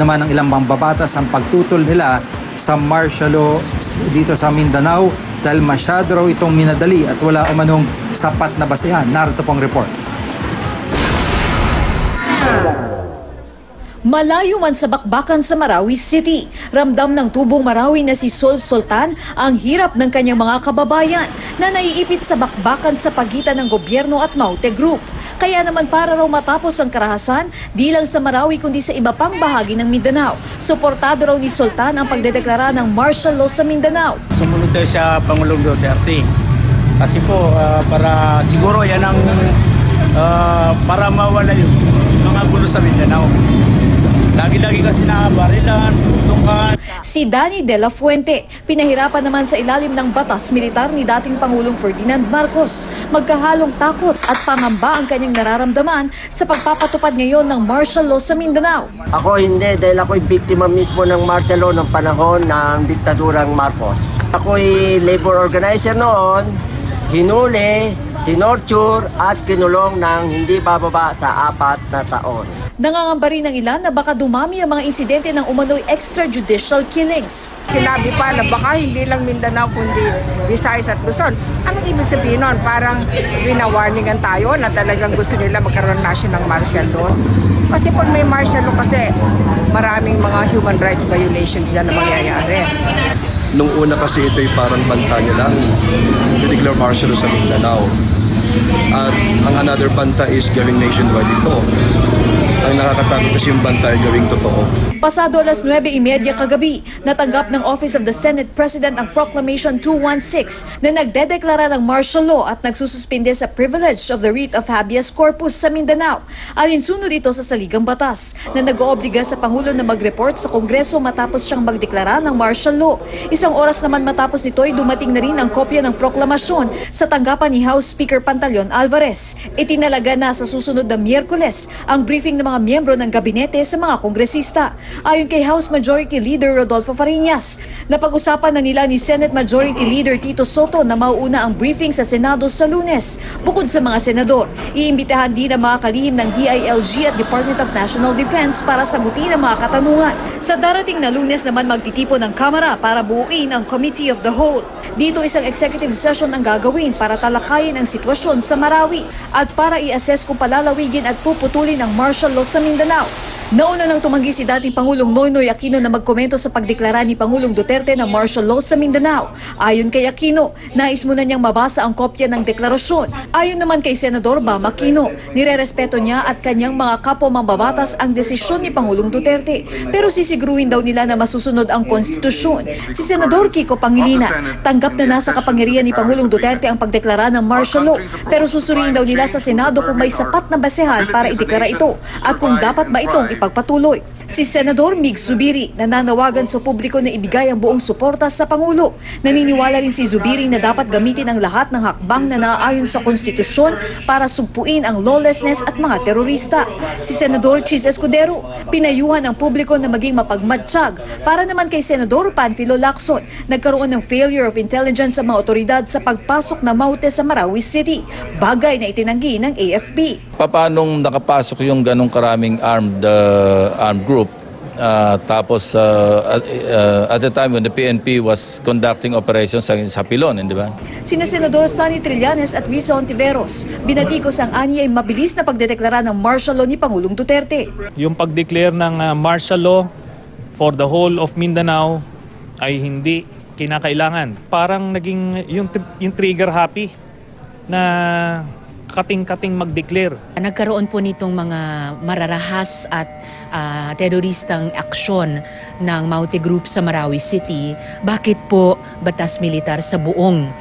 naman ng ilang mambabatas ang pagtutol nila sa martial law dito sa Mindanao dahil masyado raw itong minadali at wala umanong sapat na basehan. Narito pong report. Malayo man sa bakbakan sa Marawi City, ramdam ng tubong Marawi na si Sol Sultan ang hirap ng kanyang mga kababayan na naiipit sa bakbakan sa pagitan ng gobyerno at Maute Group. Kaya naman para raw matapos ang karahasan, di lang sa Marawi kundi sa iba pang bahagi ng Mindanao. Suportado raw ni Sultan ang pagdedeklara ng martial law sa Mindanao. Sumunod tayo sa Pangulong Duterte. Kasi po, para siguro yan ang para mawala yung mga gulo sa Mindanao. Lagi-lagi kasi nakabarilan, tutukan. Si Danny De La Fuente, pinahirapan naman sa ilalim ng batas militar ni dating Pangulong Ferdinand Marcos. Magkahalong takot at pangamba ang kanyang nararamdaman sa pagpapatupad ngayon ng martial law sa Mindanao. Ako hindi dahil ako'y biktima mismo ng martial law ng panahon ng diktadurang Marcos. Ako'y labor organizer noon, hinuli, tinorture at kinulong ng hindi bababa sa 4 na taon. Nangangamba rin ng ilan na baka dumami ang mga insidente ng umano'y extrajudicial killings. Sinabi pa na baka hindi lang Mindanao kundi Visayas at Luzon. Anong ibig sabihin nun? Parang wina-warningan tayo na talagang gusto nila magkaroon national martial law. Kasi pag may martial law kasi maraming mga human rights violations dyan na mangyayari. Nung una kasi ito'y parang banta niya lang, declare martial law sa Mindanao. At ang another banta is gawing nationwide ito. Ang nakakatakot kasi yung banta ay gawing totoo. Pasado alas 9:30 kagabi, natanggap ng Office of the Senate President ang Proclamation 216 na nagdedeklara ng martial law at nagsususpinde sa privilege of the writ of habeas corpus sa Mindanao. Alinsunod ito sa saligang batas na nag-oobliga sa Pangulo na mag-report sa Kongreso matapos siyang magdeklara ng martial law. Isang oras naman matapos nito ay dumating na rin ang kopya ng proklamasyon sa tanggapan ni House Speaker Pantaleon Alvarez. Itinalaga na sa susunod na Miyerkules ang briefing ng mga miyembro ng gabinete sa mga kongresista. Ayon kay House Majority Leader Rodolfo Fariñas, napag-usapan na nila ni Senate Majority Leader Tito Soto na mauuna ang briefing sa Senado sa Lunes. Bukod sa mga senador, iimbitahan din ang mga kalihim ng DILG at Department of National Defense para sagutin ang mga katanungan. Sa darating na Lunes naman magtitipon ng Kamara para buuin ang Committee of the Whole. Dito isang executive session ang gagawin para talakayin ang sitwasyon sa Marawi at para i-assess kung palalawigin at puputulin ang martial law sa Mindanao. Nauna nang tumanggi si dating Pangulong Noynoy Aquino na magkomento sa pagdeklara ni Pangulong Duterte ng martial law sa Mindanao. Ayon kay Aquino, nais muna niyang mabasa ang kopya ng deklarasyon. Ayon naman kay Senador Bam Aquino, nirerespeto niya at kanyang mga kapwa-mambabatas ang desisyon ni Pangulong Duterte. Pero sisiguruhin daw nila na masusunod ang konstitusyon. Si Senador Kiko Pangilinan, tanggap na nasa kapangyarihan ni Pangulong Duterte ang pagdeklara ng martial law. Pero susuriin daw nila sa Senado kung may sapat na basehan para ideklara ito at kung dapat ba itong ipagpatuloy. Si Senador Mig Zubiri nananawagan sa publiko na ibigay ang buong suporta sa Pangulo. Naniniwala rin si Zubiri na dapat gamitin ang lahat ng hakbang na naaayon sa konstitusyon para sugpuin ang lawlessness at mga terorista. Si Senador Chis Escudero, pinayuhan ang publiko na maging mapagmatsyag. Para naman kay Senador Panfilo Lacson, nagkaroon ng failure of intelligence sa mga otoridad sa pagpasok na Maute sa Marawi City, bagay na itinanggi ng AFP. Paanong nakapasok yung ganong karaming armed group? Tapos at the time when the PNP was conducting operations sa Pilon, di ba? Sina Senador Sonny Trillanes at Risa Ontiveros, binatikos ang ani ay mabilis na pagdedeklara ng martial law ni Pangulong Duterte. Yung pagdeclare ng martial law for the whole of Mindanao ay hindi kinakailangan. Parang naging yung trigger happy na kating-kating mag-declare. Nagkaroon po nitong mga mararahas at teroristang aksyon ng Maute Group sa Marawi City. Bakit po batas militar sa buong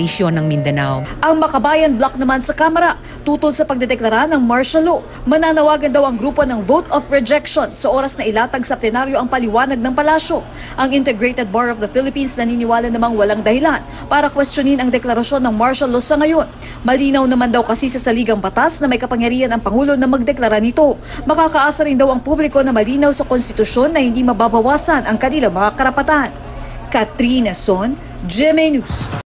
resyon ng Mindanao? Ang Makabayan Bloc naman sa Kamara, tutol sa pagdedeklara ng martial law. Mananawagan daw ang grupo ng vote of rejection sa oras na ilatag sa plenaryo ang paliwanag ng palasyo. Ang Integrated Bar of the Philippines naniniwala namang walang dahilan para questionin ang deklarasyon ng martial law sa ngayon. Malinaw naman daw kasi sa saligang batas na may kapangyarihan ang Pangulo na magdeklara nito. Makakaasa rin daw ang publiko na malinaw sa konstitusyon na hindi mababawasan ang kanilang mga karapatan. Katrina Son, GMA News.